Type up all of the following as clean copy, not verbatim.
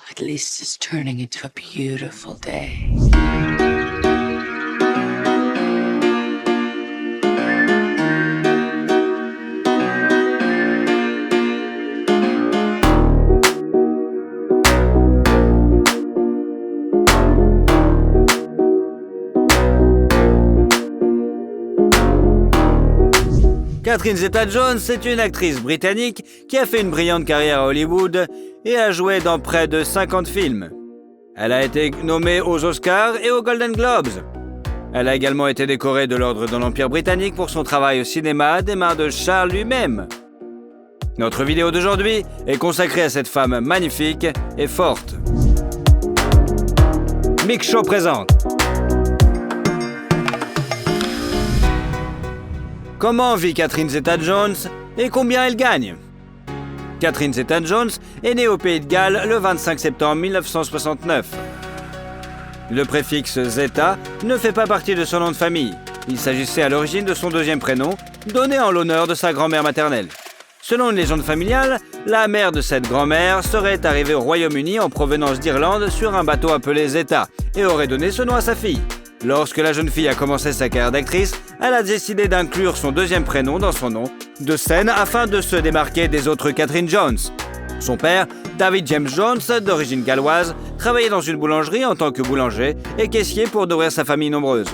At least it's turning into a beautiful day. Catherine Zeta-Jones est une actrice britannique qui a fait une brillante carrière à Hollywood et a joué dans près de 50 films. Elle a été nommée aux Oscars et aux Golden Globes. Elle a également été décorée de l'Ordre de l'Empire britannique pour son travail au cinéma des mains de Charles lui-même. Notre vidéo d'aujourd'hui est consacrée à cette femme magnifique et forte. Mix Show présente. Comment vit Catherine Zeta-Jones et combien elle gagne? Catherine Zeta-Jones est née au Pays de Galles le 25 septembre 1969. Le préfixe Zeta ne fait pas partie de son nom de famille. Il s'agissait à l'origine de son deuxième prénom, donné en l'honneur de sa grand-mère maternelle. Selon une légende familiale, la mère de cette grand-mère serait arrivée au Royaume-Uni en provenance d'Irlande sur un bateau appelé Zeta et aurait donné ce nom à sa fille. Lorsque la jeune fille a commencé sa carrière d'actrice, elle a décidé d'inclure son deuxième prénom dans son nom de scène afin de se démarquer des autres Catherine Jones. Son père, David James Jones, d'origine galloise, travaillait dans une boulangerie en tant que boulanger et caissier pour nourrir sa famille nombreuse.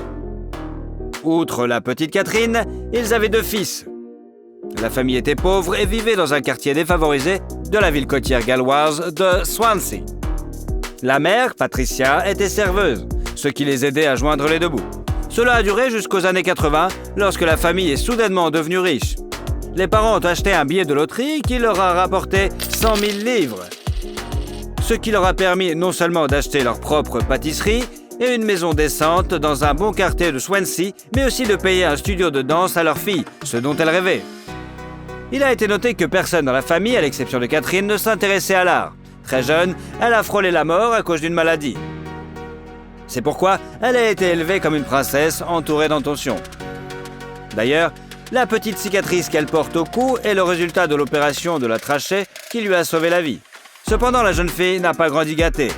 Outre la petite Catherine, ils avaient 2 fils. La famille était pauvre et vivait dans un quartier défavorisé de la ville côtière galloise de Swansea. La mère, Patricia, était serveuse, ce qui les aidait à joindre les 2 bouts. Cela a duré jusqu'aux années 80, lorsque la famille est soudainement devenue riche. Les parents ont acheté un billet de loterie qui leur a rapporté 100 000 livres, ce qui leur a permis non seulement d'acheter leur propre pâtisserie et une maison décente dans un bon quartier de Swansea, mais aussi de payer un studio de danse à leur fille, ce dont elle rêvait. Il a été noté que personne dans la famille, à l'exception de Catherine, ne s'intéressait à l'art. Très jeune, elle a frôlé la mort à cause d'une maladie. C'est pourquoi elle a été élevée comme une princesse entourée d'intentions. D'ailleurs, la petite cicatrice qu'elle porte au cou est le résultat de l'opération de la trachée qui lui a sauvé la vie. Cependant, la jeune fille n'a pas grandi gâtée.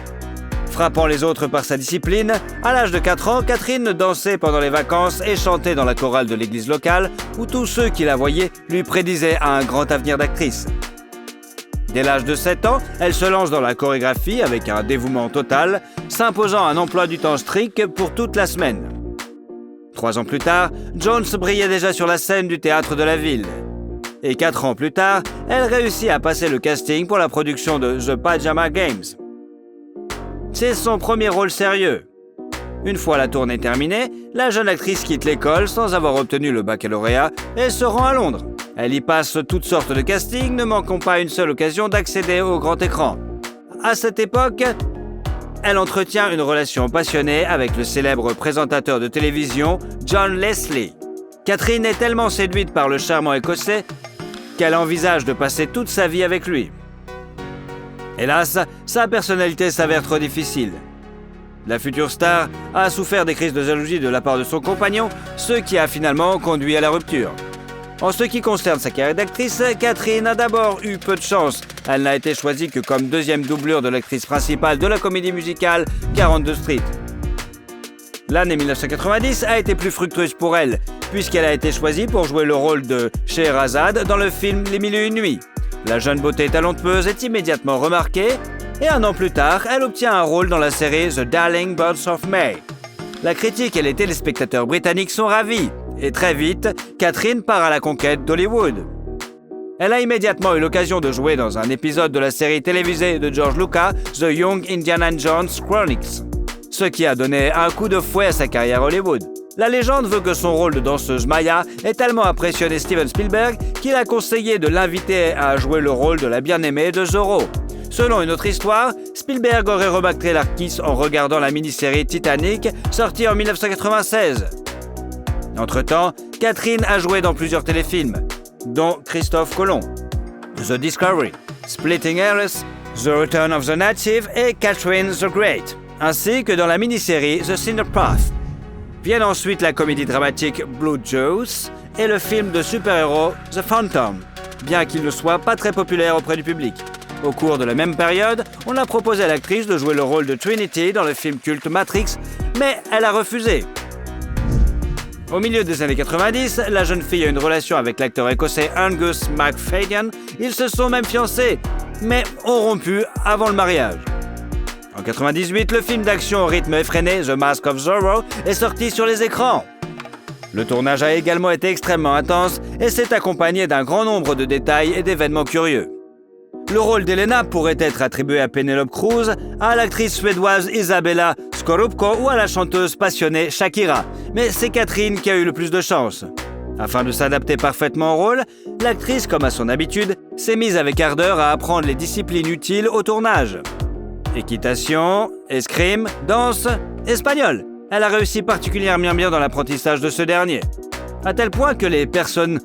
Frappant les autres par sa discipline, à l'âge de 4 ans, Catherine dansait pendant les vacances et chantait dans la chorale de l'église locale où tous ceux qui la voyaient lui prédisaient un grand avenir d'actrice. Dès l'âge de 7 ans, elle se lance dans la chorégraphie avec un dévouement total, s'imposant un emploi du temps strict pour toute la semaine. 3 ans plus tard, Jones brillait déjà sur la scène du théâtre de la ville. Et 4 ans plus tard, elle réussit à passer le casting pour la production de The Pajama Games. C'est son premier rôle sérieux. Une fois la tournée terminée, la jeune actrice quitte l'école sans avoir obtenu le baccalauréat et se rend à Londres. Elle y passe toutes sortes de castings, ne manquant pas une seule occasion d'accéder au grand écran. À cette époque, elle entretient une relation passionnée avec le célèbre présentateur de télévision John Leslie. Catherine est tellement séduite par le charmant écossais qu'elle envisage de passer toute sa vie avec lui. Hélas, sa personnalité s'avère trop difficile. La future star a souffert des crises de jalousie de la part de son compagnon, ce qui a finalement conduit à la rupture. En ce qui concerne sa carrière d'actrice, Catherine a d'abord eu peu de chance. Elle n'a été choisie que comme deuxième doublure de l'actrice principale de la comédie musicale 42 Street. L'année 1990 a été plus fructueuse pour elle, puisqu'elle a été choisie pour jouer le rôle de Scheherazade dans le film Les Mille et une nuits. La jeune beauté talentueuse est immédiatement remarquée, et 1 an plus tard, elle obtient un rôle dans la série The Darling Birds of May. La critique et les téléspectateurs britanniques sont ravis, et très vite, Catherine part à la conquête d'Hollywood. Elle a immédiatement eu l'occasion de jouer dans un épisode de la série télévisée de George Lucas, The Young Indiana Jones Chronicles, ce qui a donné un coup de fouet à sa carrière à Hollywood. La légende veut que son rôle de danseuse Maya ait tellement impressionné Steven Spielberg qu'il a conseillé de l'inviter à jouer le rôle de la bien-aimée de Zorro. Selon une autre histoire, Spielberg aurait remarqué l'artiste en regardant la mini-série Titanic, sortie en 1996. Entre-temps, Catherine a joué dans plusieurs téléfilms, dont Christophe Colomb, The Discovery, Splitting Hairs, The Return of the Native et Catherine the Great, ainsi que dans la mini-série The Cinder Path. Viennent ensuite la comédie dramatique Blue Juice et le film de super-héros The Phantom, bien qu'il ne soit pas très populaire auprès du public. Au cours de la même période, on a proposé à l'actrice de jouer le rôle de Trinity dans le film culte Matrix, mais elle a refusé. Au milieu des années 90, la jeune fille a une relation avec l'acteur écossais Angus MacFadyen. Ils se sont même fiancés, mais ont rompu avant le mariage. En 98, le film d'action au rythme effréné The Mask of Zorro est sorti sur les écrans. Le tournage a également été extrêmement intense et s'est accompagné d'un grand nombre de détails et d'événements curieux. Le rôle d'Elena pourrait être attribué à Penelope Cruz, à l'actrice suédoise Isabella Scorupco ou à la chanteuse passionnée Shakira. Mais c'est Catherine qui a eu le plus de chance. Afin de s'adapter parfaitement au rôle, l'actrice, comme à son habitude, s'est mise avec ardeur à apprendre les disciplines utiles au tournage. Équitation, escrime, danse, espagnol. Elle a réussi particulièrement bien dans l'apprentissage de ce dernier. À tel point que les personnes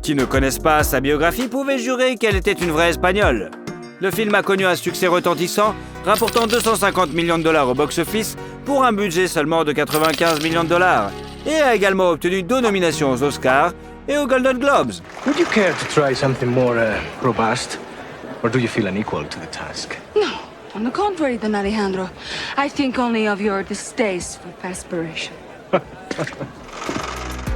qui ne connaissent pas sa biographie pouvaient jurer qu'elle était une vraie Espagnole. Le film a connu un succès retentissant, rapportant 250 millions de dollars au box-office pour un budget seulement de 95 millions de dollars, et a également obtenu 2 nominations aux Oscars et aux Golden Globes. Would you care to try something more robust, or do you feel unequal to the task? No, on the contrary, then Alejandro. I think only of your distaste for perspiration.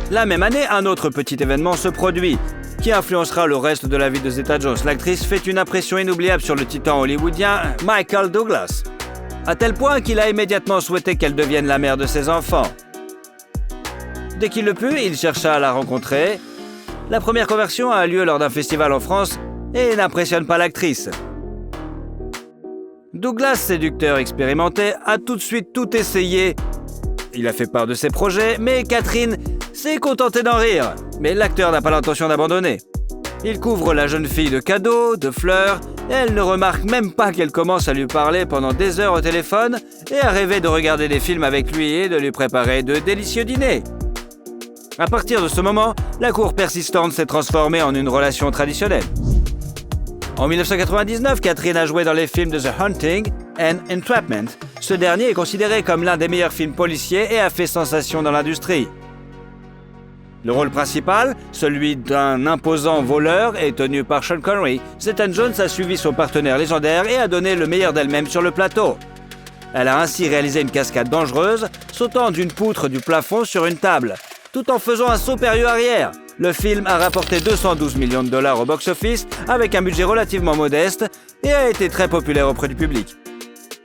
La même année, un autre petit événement se produit, qui influencera le reste de la vie de Zeta-Jones. L'actrice fait une impression inoubliable sur le titan hollywoodien Michael Douglas, à tel point qu'il a immédiatement souhaité qu'elle devienne la mère de ses enfants. Dès qu'il le put, il chercha à la rencontrer. La première conversion a lieu lors d'un festival en France et n'impressionne pas l'actrice. Douglas, séducteur expérimenté, a tout de suite tout essayé. Il a fait part de ses projets, mais Catherine s'est contentée d'en rire. Mais l'acteur n'a pas l'intention d'abandonner. Il couvre la jeune fille de cadeaux, de fleurs, et elle ne remarque même pas qu'elle commence à lui parler pendant des heures au téléphone et à rêver de regarder des films avec lui et de lui préparer de délicieux dîners. À partir de ce moment, la cour persistante s'est transformée en une relation traditionnelle. En 1999, Catherine a joué dans les films de The Haunting and Entrapment. Ce dernier est considéré comme l'un des meilleurs films policiers et a fait sensation dans l'industrie. Le rôle principal, celui d'un imposant voleur, est tenu par Sean Connery. Zeta-Jones a suivi son partenaire légendaire et a donné le meilleur d'elle-même sur le plateau. Elle a ainsi réalisé une cascade dangereuse, sautant d'une poutre du plafond sur une table, tout en faisant un saut périlleux arrière. Le film a rapporté 212 millions de dollars au box-office avec un budget relativement modeste et a été très populaire auprès du public.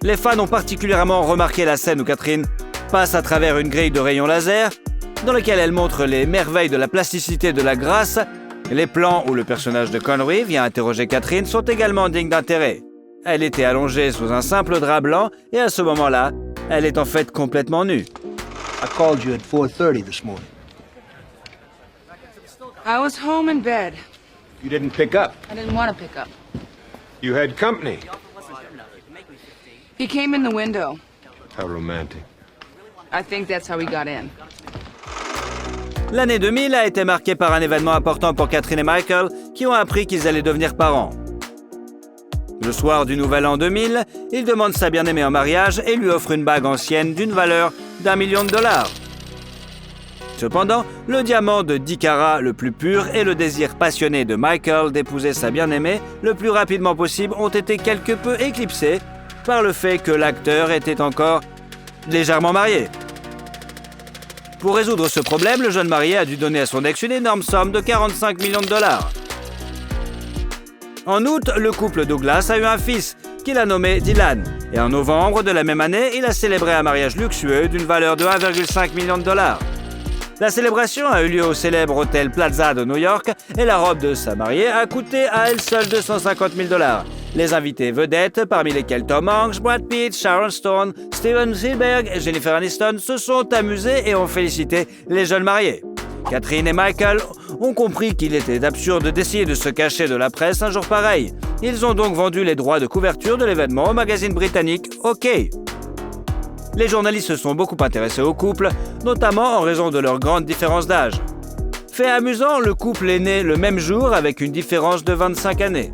Les fans ont particulièrement remarqué la scène où Catherine passe à travers une grille de rayons laser dans laquelle elle montre les merveilles de la plasticité et de la grâce. Les plans où le personnage de Connery vient interroger Catherine sont également dignes d'intérêt. Elle était allongée sous un simple drap blanc et à ce moment-là, elle est en fait complètement nue. I called you at 4:30 this morning. I was home in bed. You didn't pick up. I didn't want to pick up. You had company. He came in the window. How romantic. I think that's how he got in. L'année 2000 a été marquée par un événement important pour Catherine et Michael qui ont appris qu'ils allaient devenir parents. Le soir du Nouvel An 2000, il demande sa bien-aimée en mariage et lui offre une bague ancienne d'une valeur d'1 million de dollars. Cependant, le diamant de 10 carats le plus pur et le désir passionné de Michael d'épouser sa bien-aimée le plus rapidement possible ont été quelque peu éclipsés par le fait que l'acteur était encore légèrement marié. Pour résoudre ce problème, le jeune marié a dû donner à son ex une énorme somme de 45 millions de dollars. En août, le couple Douglas a eu un fils, qu'il a nommé Dylan. Et en novembre de la même année, il a célébré un mariage luxueux d'une valeur de 1,5 million de dollars. La célébration a eu lieu au célèbre hôtel Plaza de New York et la robe de sa mariée a coûté à elle seule 250 000 dollars. Les invités vedettes, parmi lesquels Tom Hanks, Brad Pitt, Sharon Stone, Steven Spielberg et Jennifer Aniston, se sont amusés et ont félicité les jeunes mariés. Catherine et Michael ont compris qu'il était absurde d'essayer de se cacher de la presse un jour pareil. Ils ont donc vendu les droits de couverture de l'événement au magazine britannique OK. Les journalistes se sont beaucoup intéressés au couple, notamment en raison de leur grande différence d'âge. Fait amusant, le couple est né le même jour avec une différence de 25 années.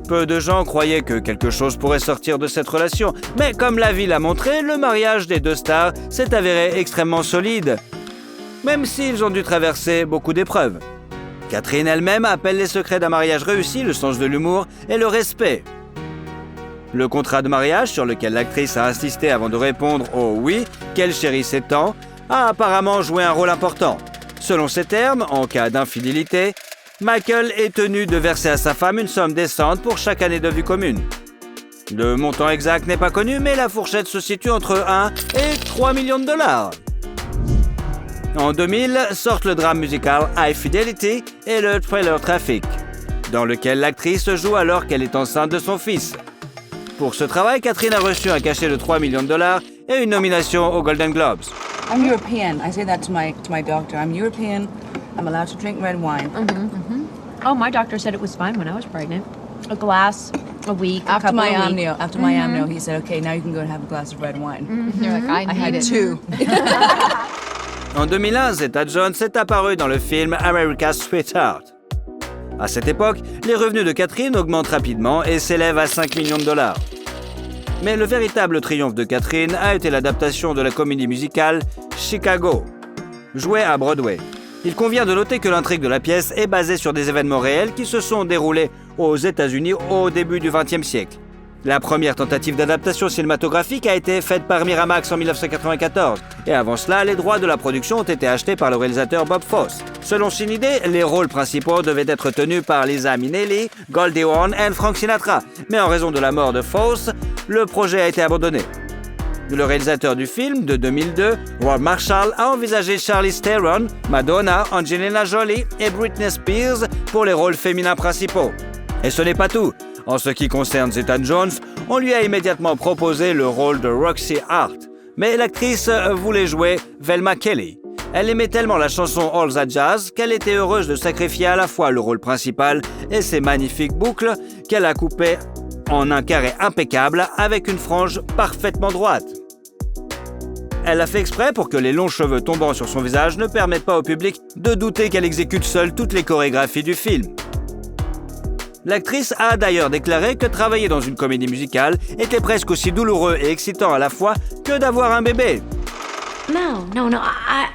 Peu de gens croyaient que quelque chose pourrait sortir de cette relation, mais comme la vie l'a montré, le mariage des deux stars s'est avéré extrêmement solide, même s'ils ont dû traverser beaucoup d'épreuves. Catherine elle-même appelle les secrets d'un mariage réussi le sens de l'humour et le respect. Le contrat de mariage sur lequel l'actrice a insisté avant de répondre au « oui » qu'elle chérissait tant a apparemment joué un rôle important. Selon ces termes, en cas d'infidélité, Michael est tenu de verser à sa femme une somme décente pour chaque année de vie commune. Le montant exact n'est pas connu, mais la fourchette se situe entre 1 et 3 millions de dollars. En 2000, sortent le drame musical High Fidelity et le Trailer Traffic, dans lequel l'actrice joue alors qu'elle est enceinte de son fils. Pour ce travail, Catherine a reçu un cachet de 3 millions de dollars et une nomination aux Golden Globes. I'm European. I say that to my doctor. I'm European. I'm allowed to drink red wine. Oh, my doctor said it was fine when I was pregnant. A glass a week, a After couple my a week. amnio, he said, "Okay, now you can go and have a glass of red wine." You're like, I I had need it. two. En 2001, Zeta Jones est apparue dans le film America's Sweetheart. À cette époque, les revenus de Catherine augmentent rapidement et s'élèvent à 5 millions de dollars. Mais le véritable triomphe de Catherine a été l'adaptation de la comédie musicale Chicago, jouée à Broadway. Il convient de noter que l'intrigue de la pièce est basée sur des événements réels qui se sont déroulés aux États-Unis au début du XXe siècle. La première tentative d'adaptation cinématographique a été faite par Miramax en 1994, et avant cela, les droits de la production ont été achetés par le réalisateur Bob Fosse. Selon son idée, les rôles principaux devaient être tenus par Liza Minnelli, Goldie Hawn et Frank Sinatra, mais en raison de la mort de Fosse, le projet a été abandonné. Le réalisateur du film, de 2002, Ward Marshall, a envisagé Charlize Theron, Madonna, Angelina Jolie et Britney Spears pour les rôles féminins principaux. Et ce n'est pas tout. En ce qui concerne Zeta Jones, on lui a immédiatement proposé le rôle de Roxy Hart. Mais l'actrice voulait jouer Velma Kelly. Elle aimait tellement la chanson All That Jazz qu'elle était heureuse de sacrifier à la fois le rôle principal et ses magnifiques boucles qu'elle a coupées en un carré impeccable avec une frange parfaitement droite. Elle l'a fait exprès pour que les longs cheveux tombant sur son visage ne permettent pas au public de douter qu'elle exécute seule toutes les chorégraphies du film. L'actrice a d'ailleurs déclaré que travailler dans une comédie musicale était presque aussi douloureux et excitant à la fois que d'avoir un bébé. No.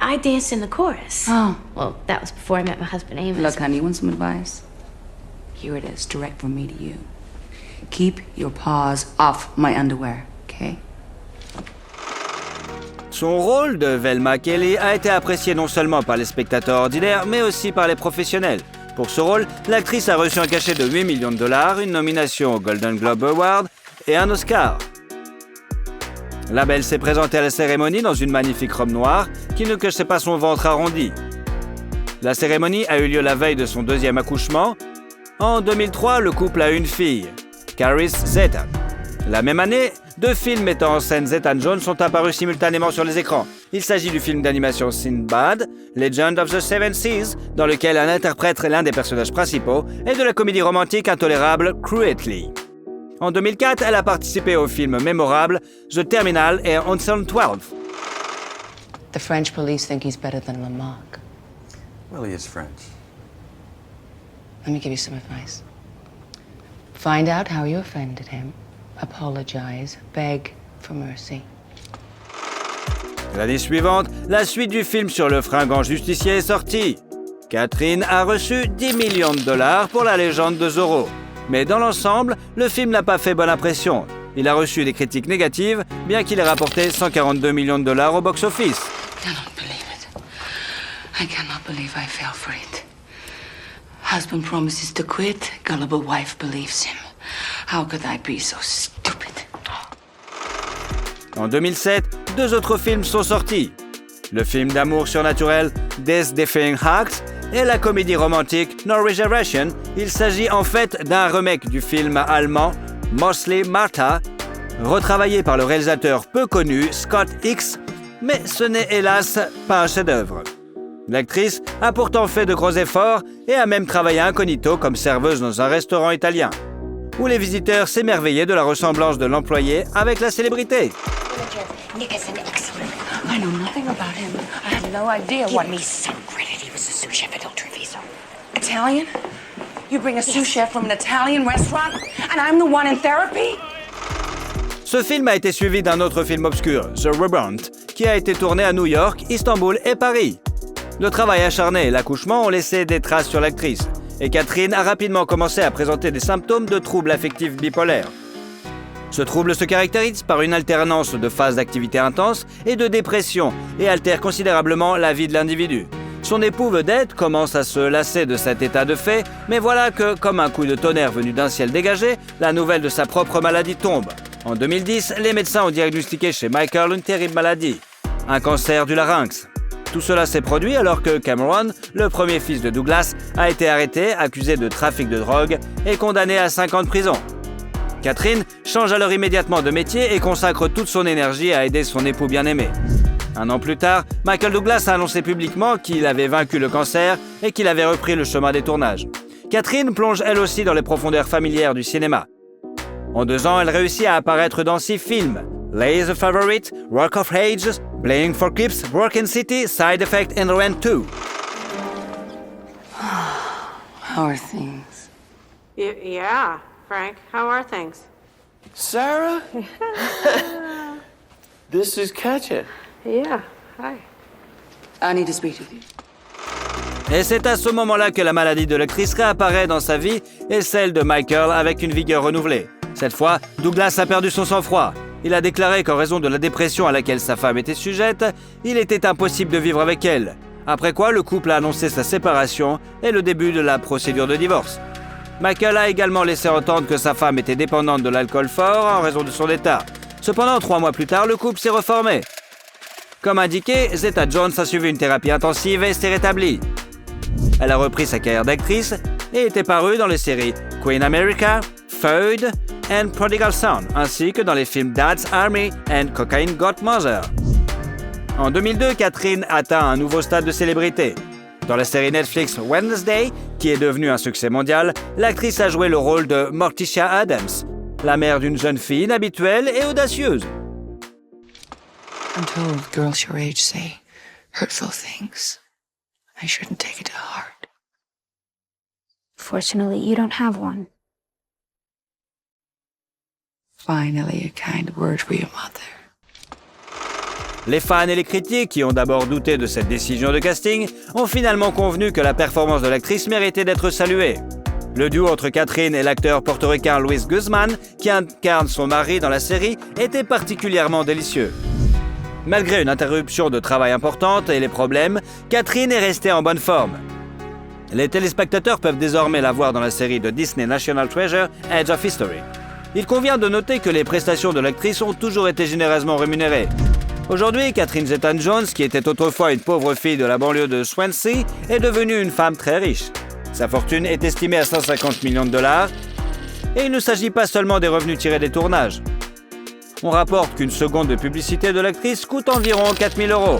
I danced in the chorus. Oh. Well, that was before I met my husband Amos. Look, honey, you want some advice? Here it is, direct from me to you. Keep your paws off my underwear, okay? Son rôle de Velma Kelly a été apprécié non seulement par les spectateurs ordinaires, mais aussi par les professionnels. Pour ce rôle, l'actrice a reçu un cachet de 8 millions de dollars, une nomination au Golden Globe Award et un Oscar. La belle s'est présentée à la cérémonie dans une magnifique robe noire qui ne cachait pas son ventre arrondi. La cérémonie a eu lieu la veille de son deuxième accouchement. En 2003, le couple a une fille, Caris Zeta. La même année, 2 films mettant en scène Zeta Jones sont apparus simultanément sur les écrans. Il s'agit du film d'animation Sinbad, Legend of the Seven Seas, dans lequel elle interprète l'un des personnages principaux, et de la comédie romantique intolérable Cruelty. En 2004, elle a participé aux films mémorables The Terminal et Ocean 12. The French police think he's better than Lamarck. Well, he is French. Let me give you some advice. Find out how you offended him. Apologize. Beg for mercy. L'année suivante, la suite du film sur le fringant justicier est sortie. Catherine a reçu 10 millions de dollars pour la légende de Zorro. Mais dans l'ensemble, le film n'a pas fait bonne impression. Il a reçu des critiques négatives, bien qu'il ait rapporté 142 millions de dollars au box-office. I cannot believe it. I cannot believe I fell for it. Husband promises to quit, gullible wife believes him. How could I be so stupid? En 2007, 2 autres films sont sortis. Le film d'amour surnaturel Death Defying Acts et la comédie romantique No Reservation. Il s'agit en fait d'un remake du film allemand Mostly Martha, retravaillé par le réalisateur peu connu Scott Hicks, mais ce n'est hélas pas un chef-d'œuvre. L'actrice a pourtant fait de gros efforts et a même travaillé incognito comme serveuse dans un restaurant italien, où les visiteurs s'émerveillaient de la ressemblance de l'employé avec la célébrité. Nick is an excellent. I know nothing about him. I have no idea what Give me some credit. He was a sous chef at Il Treviso. Italian? You bring a sous chef from an Italian restaurant, and I'm the one in therapy? Ce film a été suivi d'un autre film obscur, The Rebrand, qui a été tourné à New York, Istanbul et Paris. Le travail acharné et l'accouchement ont laissé des traces sur l'actrice, et Catherine a rapidement commencé à présenter des symptômes de troubles affectifs bipolaires. Ce trouble se caractérise par une alternance de phases d'activité intense et de dépression et altère considérablement la vie de l'individu. Son époux vedette commence à se lasser de cet état de fait, mais voilà que, comme un coup de tonnerre venu d'un ciel dégagé, la nouvelle de sa propre maladie tombe. En 2010, les médecins ont diagnostiqué chez Michael une terrible maladie, un cancer du larynx. Tout cela s'est produit alors que Cameron, le premier fils de Douglas, a été arrêté, accusé de trafic de drogue et condamné à 5 ans de prison. Catherine change alors immédiatement de métier et consacre toute son énergie à aider son époux bien-aimé. Un an plus tard, Michael Douglas a annoncé publiquement qu'il avait vaincu le cancer et qu'il avait repris le chemin des tournages. Catherine plonge elle aussi dans les profondeurs familières du cinéma. En 2 ans, elle réussit à apparaître dans 6 films. Lay the Favorite, Rock of Ages, Playing for Keeps, Broken City, Side Effect and Rent 2. How are things? Yeah, Frank, how are things? Sarah? This is Katja. Yeah, hi. I need to speak with you. Et c'est à ce moment-là que la maladie de l'actrice réapparaît dans sa vie et celle de Michael avec une vigueur renouvelée. Cette fois, Douglas a perdu son sang-froid. Il a déclaré qu'en raison de la dépression à laquelle sa femme était sujette, il était impossible de vivre avec elle. Après quoi, le couple a annoncé sa séparation et le début de la procédure de divorce. Michael a également laissé entendre que sa femme était dépendante de l'alcool fort en raison de son état. Cependant, 3 mois plus tard, le couple s'est reformé. Comme indiqué, Zeta-Jones a suivi une thérapie intensive et s'est rétablie. Elle a repris sa carrière d'actrice et était parue dans les séries Queen America, Feud et Prodigal Son, ainsi que dans les films Dad's Army et Cocaine Godmother. En 2002, Catherine atteint un nouveau stade de célébrité. Dans la série Netflix Wednesday, qui est devenue un succès mondial, l'actrice a joué le rôle de Morticia Adams, la mère d'une jeune fille inhabituelle et audacieuse. I'm told girls your age say hurtful things. I shouldn't take it to heart. Fortunately, you don't have one. Finally, a kind word for your mother. Les fans et les critiques, qui ont d'abord douté de cette décision de casting, ont finalement convenu que la performance de l'actrice méritait d'être saluée. Le duo entre Catherine et l'acteur portoricain Luis Guzman, qui incarne son mari dans la série, était particulièrement délicieux. Malgré une interruption de travail importante et les problèmes, Catherine est restée en bonne forme. Les téléspectateurs peuvent désormais la voir dans la série de Disney National Treasure, Edge of History. Il convient de noter que les prestations de l'actrice ont toujours été généreusement rémunérées. Aujourd'hui, Catherine Zeta-Jones, qui était autrefois une pauvre fille de la banlieue de Swansea, est devenue une femme très riche. Sa fortune est estimée à 150 millions de dollars, et il ne s'agit pas seulement des revenus tirés des tournages. On rapporte qu'une seconde de publicité de l'actrice coûte environ 4 000 €.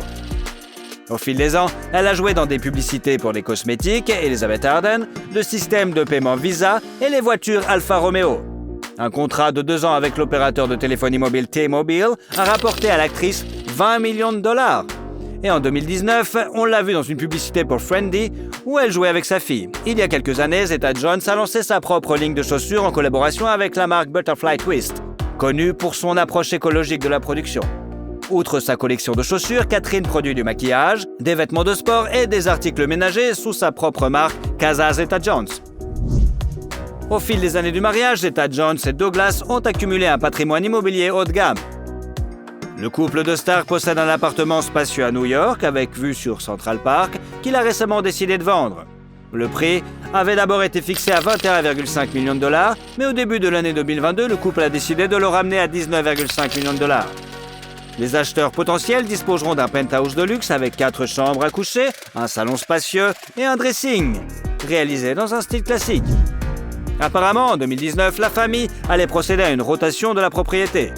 Au fil des ans, elle a joué dans des publicités pour les cosmétiques Elizabeth Arden, le système de paiement Visa et les voitures Alfa Romeo. Un contrat de 2 ans avec l'opérateur de téléphonie mobile T-Mobile a rapporté à l'actrice 20 millions de dollars. Et en 2019, on l'a vue dans une publicité pour Friendly où elle jouait avec sa fille. Il y a quelques années, Zeta-Jones a lancé sa propre ligne de chaussures en collaboration avec la marque Butterfly Twist, connue pour son approche écologique de la production. Outre sa collection de chaussures, Catherine produit du maquillage, des vêtements de sport et des articles ménagers sous sa propre marque Casa Zeta-Jones. Au fil des années du mariage, Zeta-Jones et Douglas ont accumulé un patrimoine immobilier haut de gamme. Le couple de stars possède un appartement spacieux à New York avec vue sur Central Park qu'il a récemment décidé de vendre. Le prix avait d'abord été fixé à 21,5 millions de dollars, mais au début de l'année 2022, le couple a décidé de le ramener à 19,5 millions de dollars. Les acheteurs potentiels disposeront d'un penthouse de luxe avec 4 chambres à coucher, un salon spacieux et un dressing, réalisé dans un style classique. Apparemment, en 2019, la famille allait procéder à une rotation de la propriété.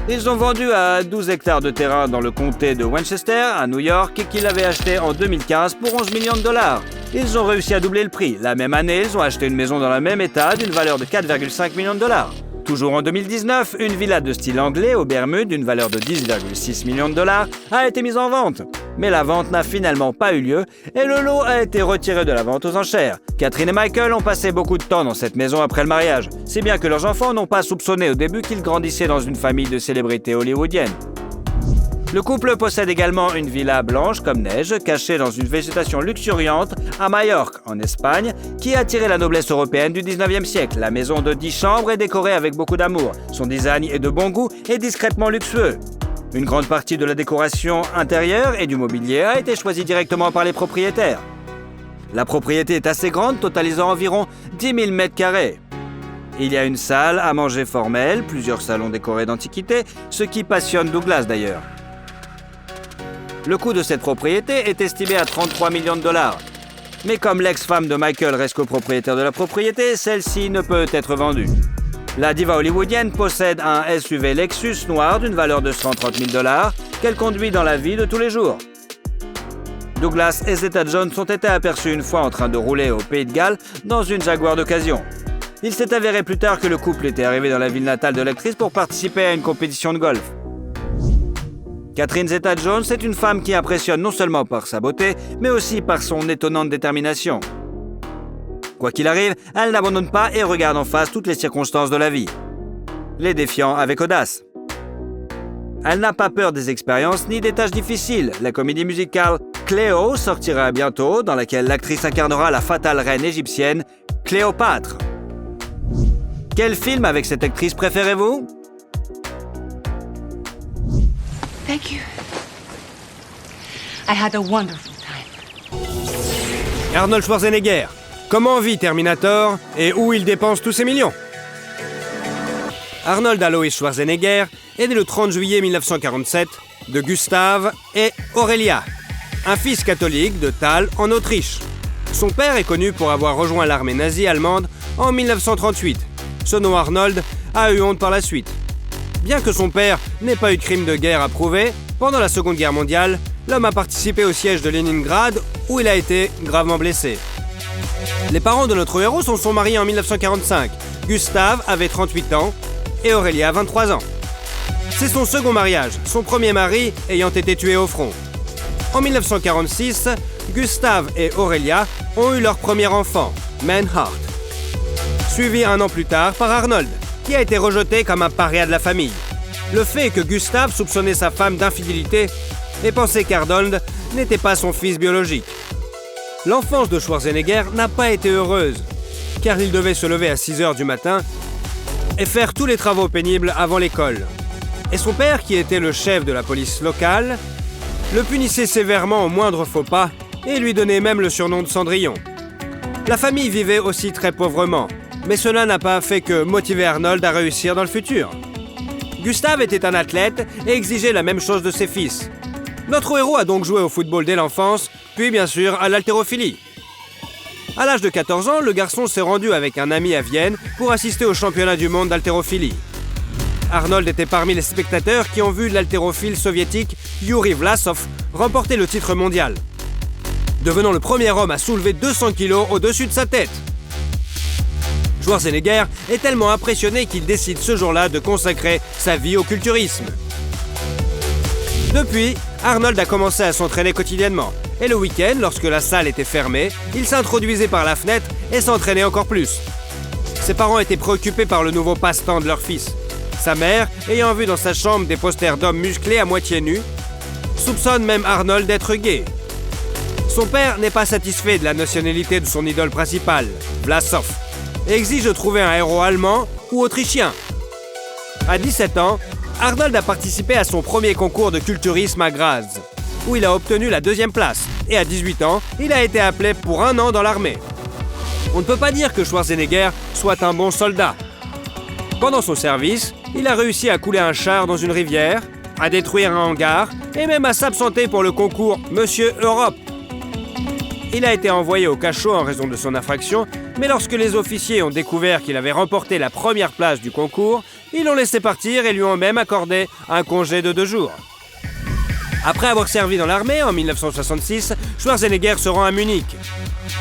Ils ont vendu à 12 hectares de terrain dans le comté de Westchester, à New York, qu'ils avaient acheté en 2015 pour 11 millions de dollars. Ils ont réussi à doubler le prix. La même année, ils ont acheté une maison dans le même état d'une valeur de 4,5 millions de dollars. Toujours en 2019, une villa de style anglais aux Bermudes d'une valeur de 10,6 millions de dollars a été mise en vente. Mais la vente n'a finalement pas eu lieu et le lot a été retiré de la vente aux enchères. Catherine et Michael ont passé beaucoup de temps dans cette maison après le mariage, si bien que leurs enfants n'ont pas soupçonné au début qu'ils grandissaient dans une famille de célébrités hollywoodiennes. Le couple possède également une villa blanche comme neige, cachée dans une végétation luxuriante à Majorque, en Espagne, qui a attiré la noblesse européenne du 19e siècle. La maison de 10 chambres est décorée avec beaucoup d'amour. Son design est de bon goût et discrètement luxueux. Une grande partie de la décoration intérieure et du mobilier a été choisie directement par les propriétaires. La propriété est assez grande, totalisant environ 10 000 mètres carrés. Il y a une salle à manger formelle, plusieurs salons décorés d'antiquités, ce qui passionne Douglas d'ailleurs. Le coût de cette propriété est estimé à 33 millions de dollars. Mais comme l'ex-femme de Michael reste copropriétaire de la propriété, celle-ci ne peut être vendue. La diva hollywoodienne possède un SUV Lexus noir d'une valeur de 130 000 dollars qu'elle conduit dans la vie de tous les jours. Douglas et Zeta-Jones ont été aperçus une fois en train de rouler au Pays de Galles dans une Jaguar d'occasion. Il s'est avéré plus tard que le couple était arrivé dans la ville natale de l'actrice pour participer à une compétition de golf. Catherine Zeta-Jones est une femme qui impressionne non seulement par sa beauté, mais aussi par son étonnante détermination. Quoi qu'il arrive, elle n'abandonne pas et regarde en face toutes les circonstances de la vie, les défiant avec audace. Elle n'a pas peur des expériences ni des tâches difficiles. La comédie musicale Cléo sortira bientôt, dans laquelle l'actrice incarnera la fatale reine égyptienne Cléopâtre. Quel film avec cette actrice préférez-vous? Thank you. I had a wonderful time. Arnold Schwarzenegger. Comment vit Terminator et où il dépense tous ses millions? Arnold Alois Schwarzenegger est né le 30 juillet 1947 de Gustav et Aurelia, un fils catholique de Thal en Autriche. Son père est connu pour avoir rejoint l'armée nazie allemande en 1938. Ce nom Arnold a eu honte par la suite. Bien que son père n'ait pas eu de crime de guerre à prouver, pendant la Seconde Guerre mondiale, l'homme a participé au siège de Leningrad où il a été gravement blessé. Les parents de notre héros se sont mariés en 1945. Gustav avait 38 ans et Aurelia 23 ans. C'est son second mariage, son premier mari ayant été tué au front. En 1946, Gustav et Aurelia ont eu leur premier enfant, Manhart, suivi un an plus tard par Arnold, qui a été rejeté comme un paria de la famille. Le fait que Gustav soupçonnait sa femme d'infidélité et pensait qu'Arnold n'était pas son fils biologique. L'enfance de Schwarzenegger n'a pas été heureuse, car il devait se lever à 6 h du matin et faire tous les travaux pénibles avant l'école. Et son père, qui était le chef de la police locale, le punissait sévèrement au moindre faux pas et lui donnait même le surnom de Cendrillon. La famille vivait aussi très pauvrement, mais cela n'a pas fait que motiver Arnold à réussir dans le futur. Gustav était un athlète et exigeait la même chose de ses fils. Notre héros a donc joué au football dès l'enfance, puis bien sûr à l'haltérophilie. À l'âge de 14 ans, le garçon s'est rendu avec un ami à Vienne pour assister au championnat du monde d'haltérophilie. Arnold était parmi les spectateurs qui ont vu l'haltérophile soviétique Yuri Vlasov remporter le titre mondial, devenant le premier homme à soulever 200 kg au-dessus de sa tête. Schwarzenegger est tellement impressionné qu'il décide ce jour-là de consacrer sa vie au culturisme. Depuis, Arnold a commencé à s'entraîner quotidiennement. Et le week-end, lorsque la salle était fermée, il s'introduisait par la fenêtre et s'entraînait encore plus. Ses parents étaient préoccupés par le nouveau passe-temps de leur fils. Sa mère, ayant vu dans sa chambre des posters d'hommes musclés à moitié nus, soupçonne même Arnold d'être gay. Son père n'est pas satisfait de la nationalité de son idole principale, Vlasov, et exige de trouver un héros allemand ou autrichien. À 17 ans, Arnold a participé à son premier concours de culturisme à Graz, où il a obtenu la 2e place. Et à 18 ans, il a été appelé pour 1 an dans l'armée. On ne peut pas dire que Schwarzenegger soit un bon soldat. Pendant son service, il a réussi à couler un char dans une rivière, à détruire un hangar et même à s'absenter pour le concours Monsieur Europe. Il a été envoyé au cachot en raison de son infraction, mais lorsque les officiers ont découvert qu'il avait remporté la première place du concours, ils l'ont laissé partir et lui ont même accordé un congé de 2 jours. Après avoir servi dans l'armée en 1966, Schwarzenegger se rend à Munich,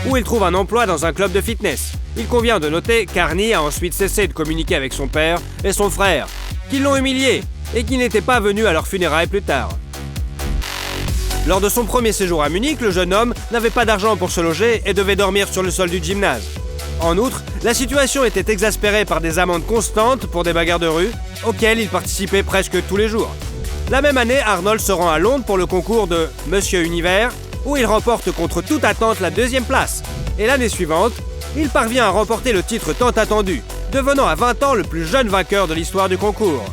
où il trouve un emploi dans un club de fitness. Il convient de noter qu'Arnie a ensuite cessé de communiquer avec son père et son frère, qui l'ont humilié et qui n'étaient pas venus à leurs funérailles plus tard. Lors de son premier séjour à Munich, le jeune homme n'avait pas d'argent pour se loger et devait dormir sur le sol du gymnase. En outre, la situation était exaspérée par des amendes constantes pour des bagarres de rue, auxquelles il participait presque tous les jours. La même année, Arnold se rend à Londres pour le concours de Monsieur Univers, où il remporte contre toute attente la 2e place. Et l'année suivante, il parvient à remporter le titre tant attendu, devenant à 20 ans le plus jeune vainqueur de l'histoire du concours.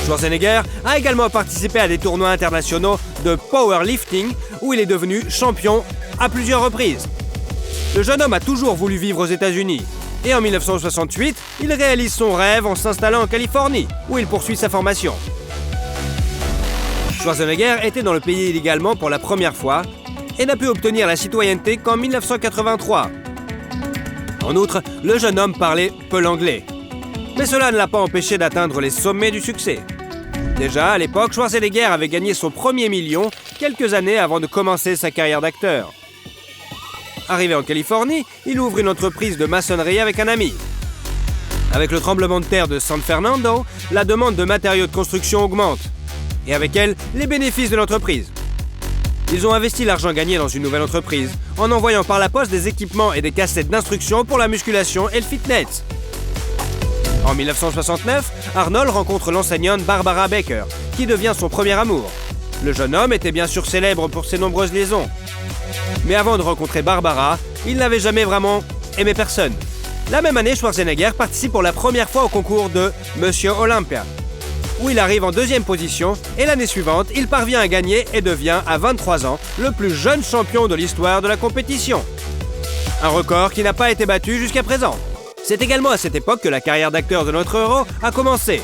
Schwarzenegger a également participé à des tournois internationaux de powerlifting, où il est devenu champion à plusieurs reprises. Le jeune homme a toujours voulu vivre aux États-Unis. Et en 1968, il réalise son rêve en s'installant en Californie, où il poursuit sa formation. Schwarzenegger était dans le pays illégalement pour la première fois et n'a pu obtenir la citoyenneté qu'en 1983. En outre, le jeune homme parlait peu l'anglais. Mais cela ne l'a pas empêché d'atteindre les sommets du succès. Déjà, à l'époque, Schwarzenegger avait gagné son premier million quelques années avant de commencer sa carrière d'acteur. Arrivé en Californie, il ouvre une entreprise de maçonnerie avec un ami. Avec le tremblement de terre de San Fernando, la demande de matériaux de construction augmente. Et avec elle, les bénéfices de l'entreprise. Ils ont investi l'argent gagné dans une nouvelle entreprise, en envoyant par la poste des équipements et des cassettes d'instruction pour la musculation et le fitness. En 1969, Arnold rencontre l'enseignante Barbara Baker, qui devient son premier amour. Le jeune homme était bien sûr célèbre pour ses nombreuses liaisons. Mais avant de rencontrer Barbara, il n'avait jamais vraiment aimé personne. La même année, Schwarzenegger participe pour la première fois au concours de Monsieur Olympia, où il arrive en 2e position, et l'année suivante, il parvient à gagner et devient, à 23 ans, le plus jeune champion de l'histoire de la compétition. Un record qui n'a pas été battu jusqu'à présent. C'est également à cette époque que la carrière d'acteur de notre héros a commencé.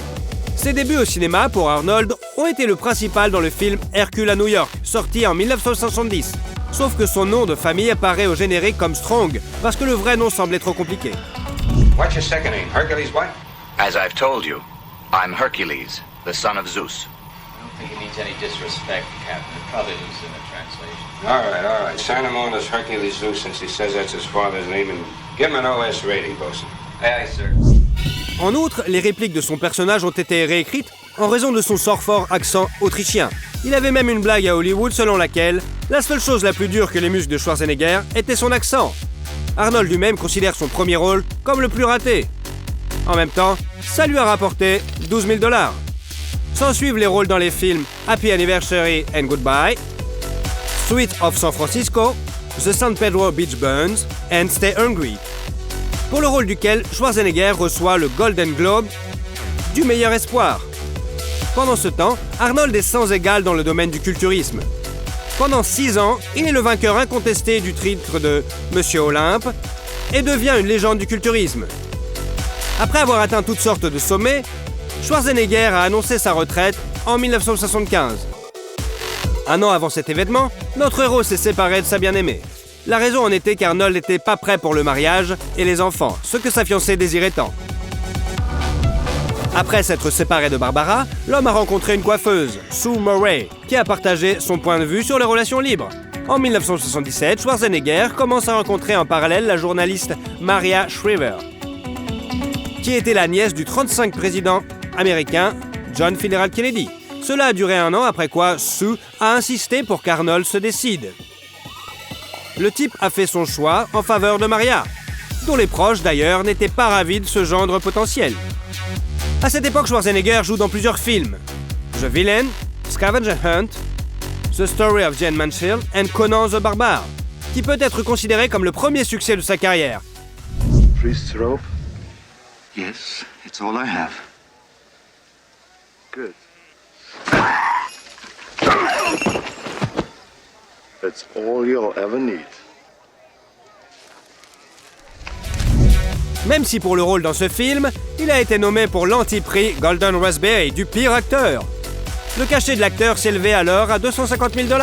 Ses débuts au cinéma pour Arnold ont été le principal dans le film Hercule à New York, sorti en 1970. Sauf que son nom de famille apparaît au générique comme Strong, parce que le vrai nom semblait trop compliqué. What's your second name? Hercules what? As I've told you, I'm Hercules, the son of Zeus. I don't think it needs any disrespect, Captain. It probably loses in the translation. All right. Sign him on as Hercules Zeus since he says that's his father's name and give him an OS rating, bosun. Aye, sir. En outre, les répliques de son personnage ont été réécrites en raison de son fort accent autrichien. Il avait même une blague à Hollywood selon laquelle la seule chose la plus dure que les muscles de Schwarzenegger était son accent. Arnold lui-même considère son premier rôle comme le plus raté. En même temps, ça lui a rapporté $12 000. S'en suivent les rôles dans les films Happy Anniversary and Goodbye, Suite of San Francisco, The San Pedro Beach Burns and Stay Hungry, pour le rôle duquel Schwarzenegger reçoit le Golden Globe du meilleur espoir. Pendant ce temps, Arnold est sans égal dans le domaine du culturisme. Pendant 6 ans, il est le vainqueur incontesté du titre de Monsieur Olympe et devient une légende du culturisme. Après avoir atteint toutes sortes de sommets, Schwarzenegger a annoncé sa retraite en 1975. Un an avant cet événement, notre héros s'est séparé de sa bien-aimée. La raison en était qu'Arnold n'était pas prêt pour le mariage et les enfants, ce que sa fiancée désirait tant. Après s'être séparé de Barbara, l'homme a rencontré une coiffeuse, Sue Murray, qui a partagé son point de vue sur les relations libres. En 1977, Schwarzenegger commence à rencontrer en parallèle la journaliste Maria Shriver, qui était la nièce du 35e président américain John Fitzgerald Kennedy. Cela a duré 1 an, après quoi Sue a insisté pour qu'Arnold se décide. Le type a fait son choix en faveur de Maria, dont les proches d'ailleurs n'étaient pas ravis de ce gendre potentiel. À cette époque, Schwarzenegger joue dans plusieurs films. The Villain, Scavenger Hunt, The Story of Jane Mansfield and Conan the Barbare, qui peut être considéré comme le premier succès de sa carrière. Priest's robe? Yes, it's all I have. Good. That's all you'll ever need. Même si pour le rôle dans ce film, il a été nommé pour l'anti-prix Golden Raspberry du pire acteur. Le cachet de l'acteur s'élevait alors à $250 000.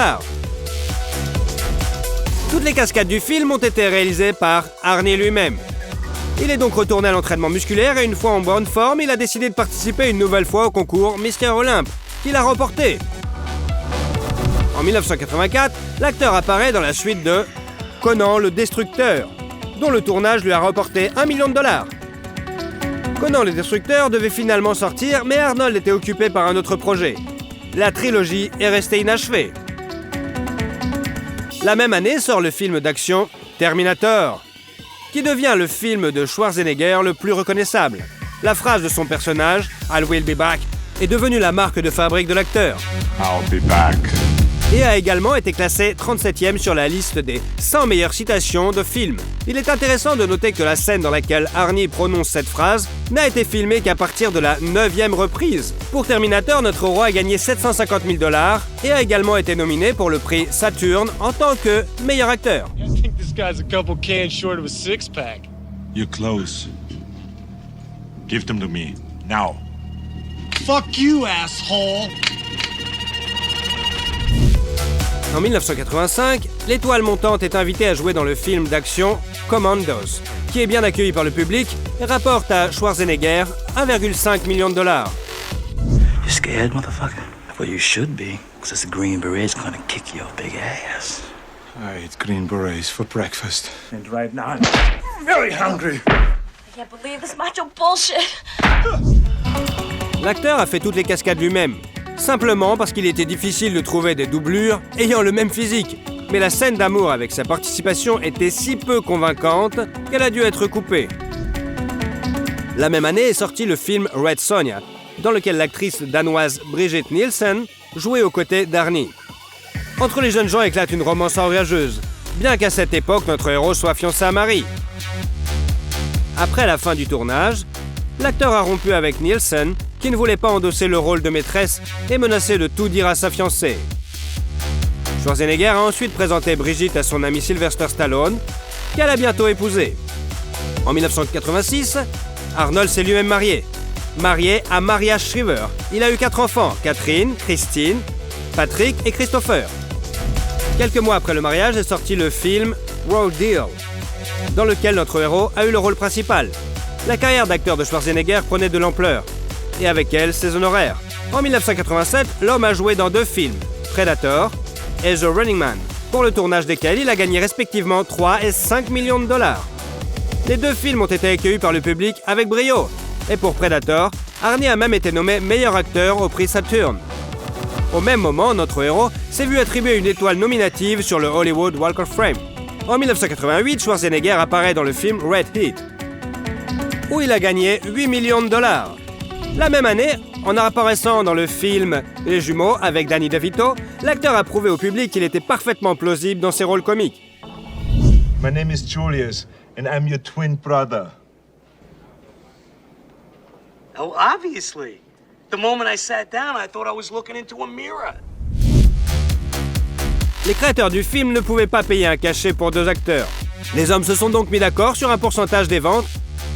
Toutes les cascades du film ont été réalisées par Arnie lui-même. Il est donc retourné à l'entraînement musculaire et une fois en bonne forme, il a décidé de participer une nouvelle fois au concours Mister Olympe, qu'il a remporté. En 1984, l'acteur apparaît dans la suite de Conan le Destructeur, dont le tournage lui a rapporté $1 million. Conan le Destructeur devait finalement sortir, mais Arnold était occupé par un autre projet. La trilogie est restée inachevée. La même année sort le film d'action Terminator, qui devient le film de Schwarzenegger le plus reconnaissable. La phrase de son personnage, I'll will be back, est devenue la marque de fabrique de l'acteur. I'll be back. Et a également été classé 37e sur la liste des 100 meilleures citations de films. Il est intéressant de noter que la scène dans laquelle Arnie prononce cette phrase n'a été filmée qu'à partir de la 9e reprise. Pour Terminator, notre héros a gagné 750 000 $ et a également été nominé pour le prix Saturn en tant que meilleur acteur. I think this guy's a couple cans short of a six-pack. You're close. Give them to me, now. Fuck you, asshole! En 1985, l'étoile montante est invitée à jouer dans le film d'action Commandos, qui est bien accueilli par le public et rapporte à Schwarzenegger 1,5 million $. You scared, motherfucker? Well, you should be, because this Green Beret's gonna kick your big ass. I ate green berets for breakfast. And right now, I'm very hungry. I can't believe this macho bullshit. L'acteur a fait toutes les cascades lui-même, simplement parce qu'il était difficile de trouver des doublures ayant le même physique. Mais la scène d'amour avec sa participation était si peu convaincante qu'elle a dû être coupée. La même année est sorti le film Red Sonja, dans lequel l'actrice danoise Brigitte Nielsen jouait aux côtés d'Arnie. Entre les jeunes gens éclate une romance orgueilleuse, bien qu'à cette époque notre héros soit fiancé à Marie. Après la fin du tournage, l'acteur a rompu avec Nielsen, qui ne voulait pas endosser le rôle de maîtresse et menaçait de tout dire à sa fiancée. Schwarzenegger a ensuite présenté Brigitte à son ami Sylvester Stallone, qu'elle a bientôt épousé. En 1986, Arnold s'est lui-même marié à Maria Shriver. Il a eu 4 enfants, Catherine, Christine, Patrick et Christopher. Quelques mois après le mariage est sorti le film Raw Deal, dans lequel notre héros a eu le rôle principal. La carrière d'acteur de Schwarzenegger prenait de l'ampleur, et avec elle ses honoraires. En 1987, l'homme a joué dans 2 films, Predator et The Running Man, pour le tournage desquels il a gagné respectivement 3 et 5 millions $. Les 2 films ont été accueillis par le public avec brio, et pour Predator, Arnie a même été nommé meilleur acteur au prix Saturn. Au même moment, notre héros s'est vu attribuer une étoile nominative sur le Hollywood Walk of Fame. En 1988, Schwarzenegger apparaît dans le film Red Heat, où il a gagné 8 millions $. La même année, en apparaissant dans le film Les Jumeaux avec Danny DeVito, l'acteur a prouvé au public qu'il était parfaitement plausible dans ses rôles comiques. My name is Julius, and I'm your twin brother. Oh, obviously. The moment I sat down, I thought I was looking into a mirror. Les créateurs du film ne pouvaient pas payer un cachet pour 2 acteurs. Les hommes se sont donc mis d'accord sur un pourcentage des ventes,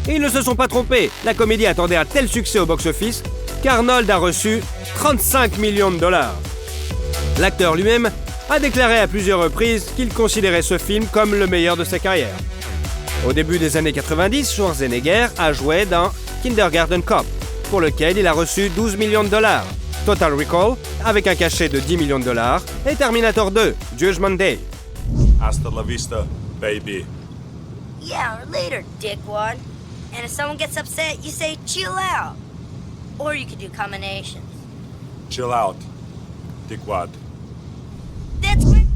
et ils ne se sont pas trompés. La comédie attendait un tel succès au box-office qu'Arnold a reçu 35 millions $. L'acteur lui-même a déclaré à plusieurs reprises qu'il considérait ce film comme le meilleur de sa carrière. Au début des années 90, Schwarzenegger a joué dans Kindergarten Cop, pour lequel il a reçu 12 millions $. Total Recall, avec un cachet de 10 millions $, et Terminator 2, Judgment Day. Hasta la vista, baby. Yeah, or later, dickwad. And if someone gets upset, you say, chill out. Or you could do combinations. Chill out, dickwad. That's great.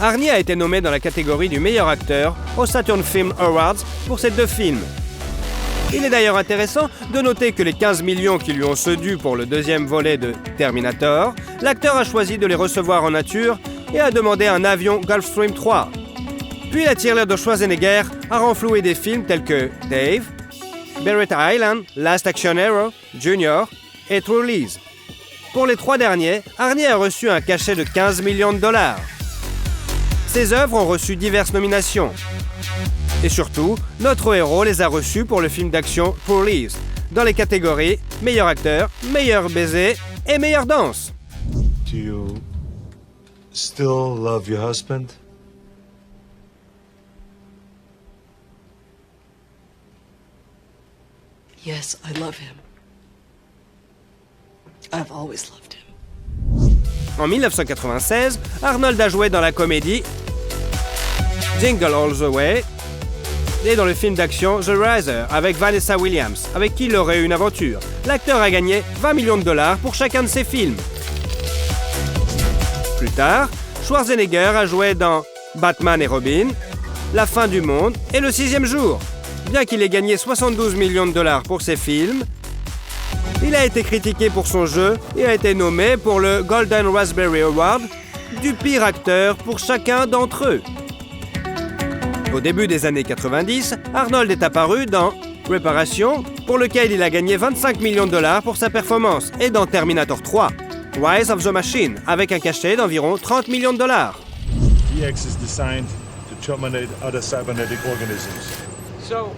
Arnie a été nommé dans la catégorie du meilleur acteur au Saturn Film Awards pour ces 2 films. Il est d'ailleurs intéressant de noter que les 15 millions qui lui ont dû pour le 2e volet de Terminator, l'acteur a choisi de les recevoir en nature et a demandé un avion Gulfstream 3. Puis la tirelire de Schwarzenegger a renfloué des films tels que Dave, Barrett Island, Last Action Hero, Junior et True Lies. Pour les 3 derniers, Arnie a reçu un cachet de 15 millions $. Ses œuvres ont reçu diverses nominations. Et surtout, notre héros les a reçus pour le film d'action True Lies, dans les catégories meilleur acteur, meilleur baiser et meilleure danse. Do you still love your husband? Yes, I love him. I've always loved him. En 1996, Arnold a joué dans la comédie Jingle All the Way et dans le film d'action The Riser avec Vanessa Williams, avec qui il aurait eu une aventure. L'acteur a gagné 20 millions $ pour chacun de ses films. Plus tard, Schwarzenegger a joué dans Batman et Robin, La fin du monde et Le 6e jour. Bien qu'il ait gagné 72 millions $ pour ses films, Il a été critiqué pour son jeu et a été nommé pour le Golden Raspberry Award du pire acteur pour chacun d'entre eux. Au début des années 90, Arnold est apparu dans Réparation, pour lequel il a gagné 25 millions de dollars pour sa performance, et dans Terminator 3, Rise of the Machine, avec un cachet d'environ 30 millions de dollars. EX is designed to terminate other cybernetic organisms. So,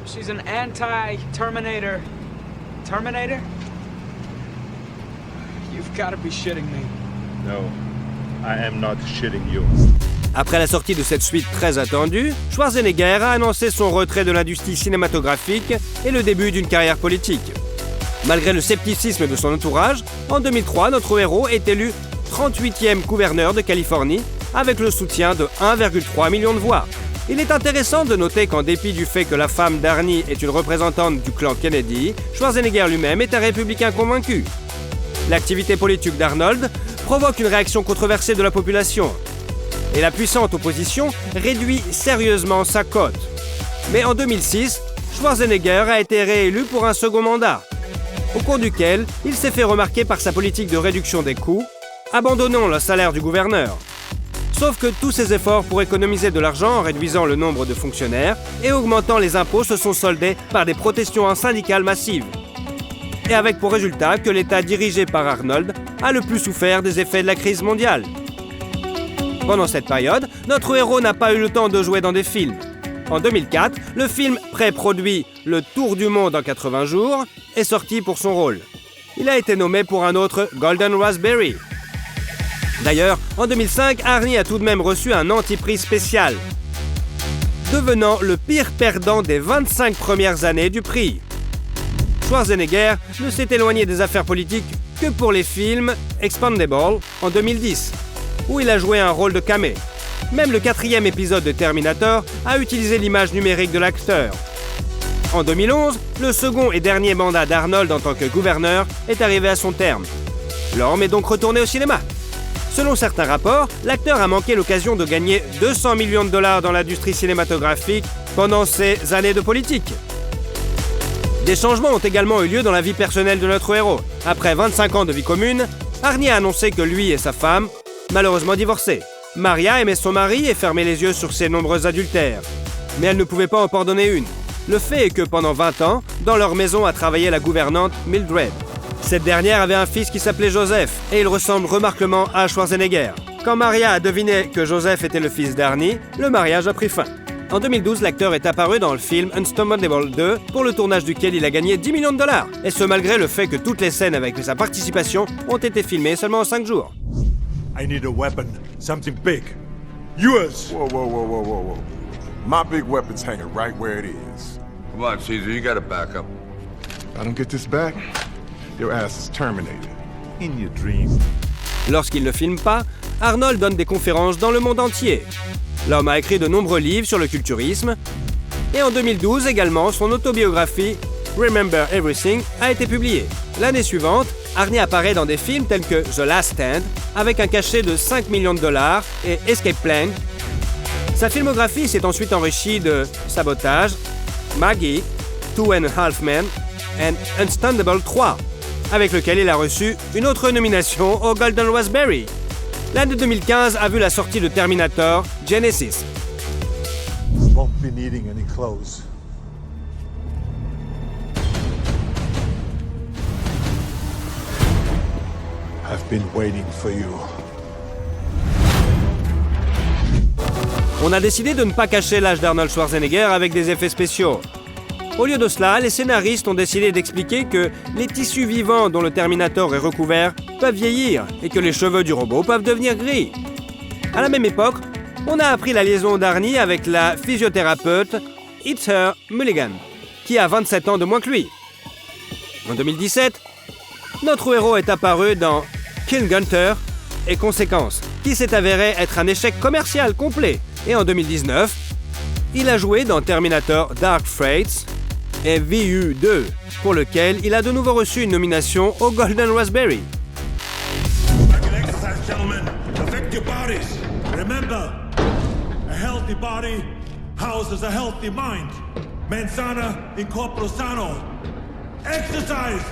she's an anti-Terminator. Terminator? You've got to be shitting me. No, I am not shitting you. Après la sortie de cette suite très attendue, Schwarzenegger a annoncé son retrait de l'industrie cinématographique et le début d'une carrière politique. Malgré le scepticisme de son entourage, en 2003, notre héros est élu 38e gouverneur de Californie avec le soutien de 1,3 million de voix. Il est intéressant de noter qu'en dépit du fait que la femme d'Arnie est une représentante du clan Kennedy, Schwarzenegger lui-même est un républicain convaincu. L'activité politique d'Arnold provoque une réaction controversée de la population. Et la puissante opposition réduit sérieusement sa cote. Mais en 2006, Schwarzenegger a été réélu pour un second mandat, au cours duquel il s'est fait remarquer par sa politique de réduction des coûts, abandonnant le salaire du gouverneur. Sauf que tous ces efforts pour économiser de l'argent en réduisant le nombre de fonctionnaires et augmentant les impôts se sont soldés par des protestations syndicales massives. Et avec pour résultat que l'État dirigé par Arnold a le plus souffert des effets de la crise mondiale. Pendant cette période, notre héros n'a pas eu le temps de jouer dans des films. En 2004, le film pré-produit Le Tour du Monde en 80 jours est sorti pour son rôle. Il a été nommé pour un autre Golden Raspberry. D'ailleurs, en 2005, Arnie a tout de même reçu un anti-prix spécial, devenant le pire perdant des 25 premières années du prix. Schwarzenegger ne s'est éloigné des affaires politiques que pour les films Expendable en 2010, où il a joué un rôle de camé. Même le 4e épisode de Terminator a utilisé l'image numérique de l'acteur. En 2011, le second et dernier mandat d'Arnold en tant que gouverneur est arrivé à son terme. L'homme est donc retourné au cinéma. Selon certains rapports, l'acteur a manqué l'occasion de gagner 200 millions de dollars dans l'industrie cinématographique pendant ses années de politique. Des changements ont également eu lieu dans la vie personnelle de notre héros. Après 25 ans de vie commune, Arnie a annoncé que lui et sa femme, malheureusement divorcés. Maria aimait son mari et fermait les yeux sur ses nombreux adultères. Mais elle ne pouvait pas en pardonner une. Le fait est que pendant 20 ans, dans leur maison a travaillé la gouvernante Mildred. Cette dernière avait un fils qui s'appelait Joseph, et il ressemble remarquablement à Schwarzenegger. Quand Maria a deviné que Joseph était le fils d'Arnie, le mariage a pris fin. En 2012, l'acteur est apparu dans le film Unstoppable 2, pour le tournage duquel il a gagné 10 millions de dollars. Et ce malgré le fait que toutes les scènes avec sa participation ont été filmées seulement en 5 jours. I need a weapon. Something big. Yours! Whoa, whoa, whoa, whoa, whoa, whoa. My big weapon's hanging right where it is. Come on, Caesar, you gotta back up. If I don't get this back, your ass is terminated. In your dream. Lorsqu'il ne filme pas, Arnold donne des conférences dans le monde entier. L'homme a écrit de nombreux livres sur le culturisme. Et en 2012 également, son autobiographie Remember Everything a été publiée. L'année suivante, Arnie apparaît dans des films tels que The Last Stand, avec un cachet de 5 millions de dollars, et Escape Plan. Sa filmographie s'est ensuite enrichie de Sabotage, Maggie, 2.5 Men et Unstoppable 3, avec lequel il a reçu une autre nomination au Golden Raspberry. L'année 2015 a vu la sortie de Terminator Genesis. Won't be needing any clothes. I've been waiting for you. On a décidé de ne pas cacher l'âge d'Arnold Schwarzenegger avec des effets spéciaux. Au lieu de cela, les scénaristes ont décidé d'expliquer que les tissus vivants dont le Terminator est recouvert peuvent vieillir et que les cheveux du robot peuvent devenir gris. À la même époque, on a appris la liaison d'Arnie avec la physiothérapeute Heather Mulligan, qui a 27 ans de moins que lui. En 2017, notre héros est apparu dans Kill Gunter et Conséquences, qui s'est avéré être un échec commercial complet. Et en 2019, il a joué dans Terminator Dark Fate et VU 2, pour lequel il a de nouveau reçu une nomination au Golden Raspberry. Exercise, gentlemen. Affect your bodies. Remember, a healthy body houses a healthy mind. Mens sana in corpore sano. Exercise!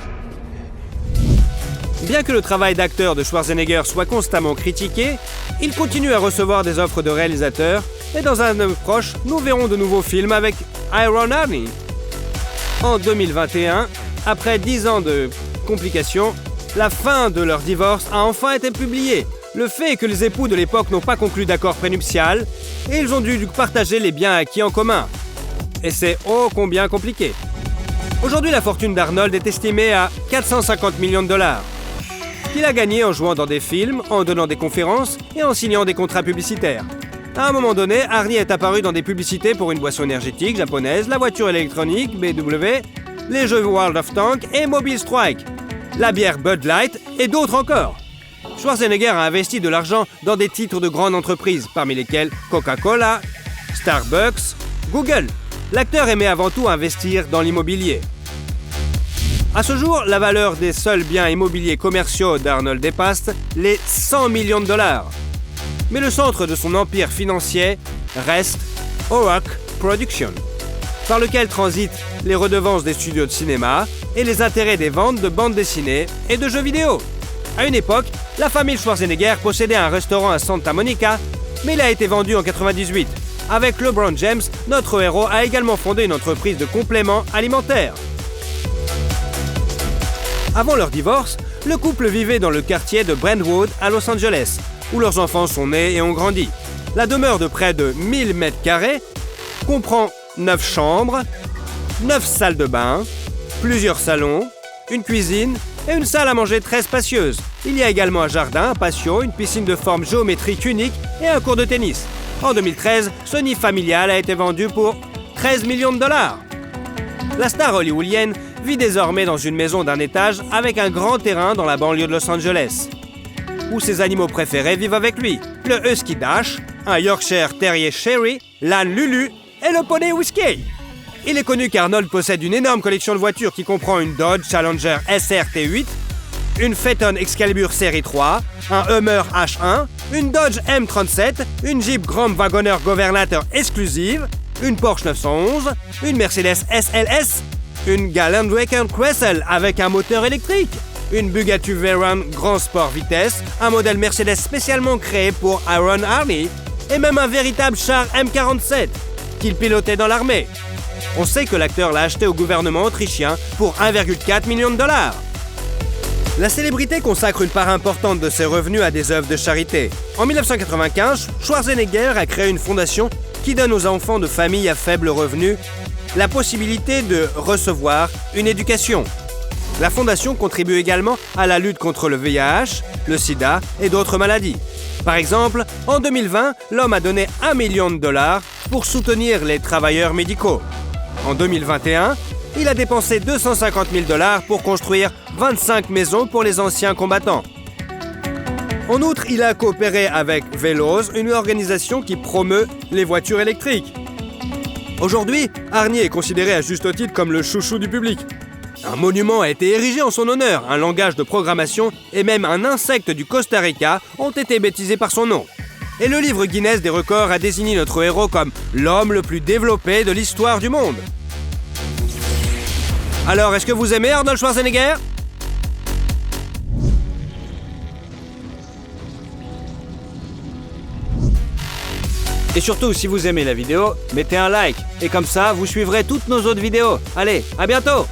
Bien que le travail d'acteur de Schwarzenegger soit constamment critiqué, il continue à recevoir des offres de réalisateurs et dans un avenir proche, nous verrons de nouveaux films avec Iron Arnie. En 2021, après 10 ans de complications, la fin de leur divorce a enfin été publiée. Le fait est que les époux de l'époque n'ont pas conclu d'accord prénuptial et ils ont dû partager les biens acquis en commun. Et c'est ô combien compliqué. Aujourd'hui, la fortune d'Arnold est estimée à 450 millions de dollars. Qu'il a gagné en jouant dans des films, en donnant des conférences et en signant des contrats publicitaires. À un moment donné, Arnie est apparu dans des publicités pour une boisson énergétique japonaise, la voiture électronique BMW, les jeux World of Tanks et Mobile Strike, la bière Bud Light et d'autres encore. Schwarzenegger a investi de l'argent dans des titres de grandes entreprises, parmi lesquels Coca-Cola, Starbucks, Google. L'acteur aimait avant tout investir dans l'immobilier. À ce jour, la valeur des seuls biens immobiliers commerciaux d'Arnold dépasse les 100 millions de dollars. Mais le centre de son empire financier reste O'Rourke Productions, par lequel transitent les redevances des studios de cinéma et les intérêts des ventes de bandes dessinées et de jeux vidéo. À une époque, la famille Schwarzenegger possédait un restaurant à Santa Monica, mais il a été vendu en 1998. Avec LeBron James, notre héros a également fondé une entreprise de compléments alimentaires. Avant leur divorce, le couple vivait dans le quartier de Brentwood à Los Angeles, où leurs enfants sont nés et ont grandi. La demeure de près de 1000 mètres carrés comprend 9 chambres, 9 salles de bain, plusieurs salons, une cuisine et une salle à manger très spacieuse. Il y a également un jardin, un patio, une piscine de forme géométrique unique et un court de tennis. En 2013, ce nid familial a été vendu pour 13 millions de dollars. La star hollywoodienne vit désormais dans une maison d'un étage avec un grand terrain dans la banlieue de Los Angeles, où ses animaux préférés vivent avec lui. Le Husky Dash, un Yorkshire Terrier Sherry, l'âne Lulu et le poney Whiskey. Il est connu qu'Arnold possède une énorme collection de voitures qui comprend une Dodge Challenger SRT8, une Phaeton Excalibur Série 3, un Hummer H1, une Dodge M37, une Jeep Grand Wagoner Governator exclusive, une Porsche 911, une Mercedes SLS, une Land Rover Cressel avec un moteur électrique, une Bugatti Veyron Grand Sport Vitesse, un modèle Mercedes spécialement créé pour Iron Arnie, et même un véritable char M47 qu'il pilotait dans l'armée. On sait que l'acteur l'a acheté au gouvernement autrichien pour 1,4 million de dollars. La célébrité consacre une part importante de ses revenus à des œuvres de charité. En 1995, Schwarzenegger a créé une fondation qui donne aux enfants de familles à faible revenu la possibilité de recevoir une éducation. La fondation contribue également à la lutte contre le VIH, le sida et d'autres maladies. Par exemple, en 2020, l'homme a donné 1 million de dollars pour soutenir les travailleurs médicaux. En 2021, il a dépensé 250 000 dollars pour construire 25 maisons pour les anciens combattants. En outre, il a coopéré avec Veloz, une organisation qui promeut les voitures électriques. Aujourd'hui, Arnie est considéré à juste titre comme le chouchou du public. Un monument a été érigé en son honneur, un langage de programmation et même un insecte du Costa Rica ont été baptisés par son nom. Et le livre Guinness des records a désigné notre héros comme l'homme le plus développé de l'histoire du monde. Alors, est-ce que vous aimez Arnold Schwarzenegger ? Et surtout, si vous aimez la vidéo, mettez un like. Et comme ça, vous suivrez toutes nos autres vidéos. Allez, à bientôt!